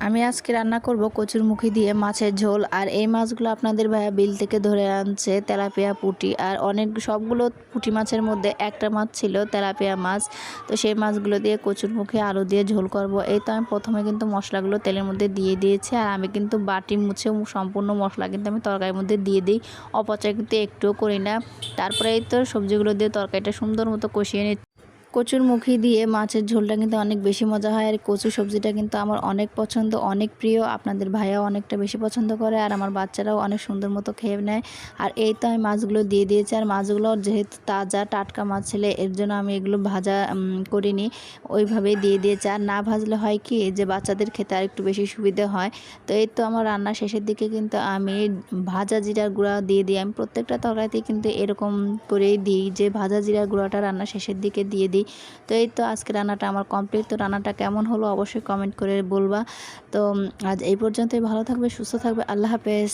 আমি আজকে রান্না করব কচুরমুখী দিয়ে মাছের ঝোল। আর এই মাছগুলো আপনাদের ভাইয়া বিল থেকে ধরে আনছে, তেলাপিয়া পুঁটি। আর সবগুলো পুঁটি মাছের মধ্যে একটা মাছ ছিল তেলাপিয়া মাছ। তো সেই মাছগুলো দিয়ে কচুরমুখী আলু দিয়ে ঝোল করব। এই তো আমি প্রথমে কিন্তু মশলাগুলো তেলের মধ্যে দিয়ে দিয়েছি। আর আমি কিন্তু বাটি মুছে সম্পূর্ণ মশলা কিন্তু আমি তরকারির মধ্যে দিয়ে দিই, অপচয় কিন্তু একটুও করি না। তারপরে এই তো সবজিগুলো দিয়ে তরকারিটা সুন্দর মতো কষিয়ে নিচ্ছি। কচুরমুখী দিয়ে মাছের ঝোলটা কিন্তু অনেক বেশি মজা হয়। আর কচু সবজিটা কিন্তু আমার অনেক পছন্দ, অনেক প্রিয়। আপনাদের ভাইয়াও অনেকটা বেশি পছন্দ করে, আর আমার বাচ্চারাও অনেক সুন্দর মতো খেয়ে নেয়। আর এই তো আমি মাছগুলো দিয়ে দিয়েছি। আর মাছগুলো যেহেতু তাজা টাটকা মাছ ছিল, এর জন্য আমি এগুলো ভাজা করিনি, ওইভাবেই দিয়ে দিয়েছি। আর না ভাজলে হয় কি যে বাচ্চাদের খেতে আর একটু বেশি সুবিধে হয়। তো এই তো আমার রান্না শেষের দিকে কিন্তু আমি ভাজা জিরার গুঁড়া দিয়ে দিই। আমি প্রত্যেকটা তরকারিতে কিন্তু এরকম করেই দিই যে ভাজা জিরার গুঁড়াটা রান্না শেষের দিকে দিয়ে দিই। তো এই তো আজকে রান্নাটা আমার কমপ্লিট। তো রান্নাটা কেমন হলো অবশ্যই কমেন্ট করে বলবা। তো আজ এই পর্যন্তই। ভালো থাকবে, সুস্থ থাকবে। আল্লাহ হাফেজ।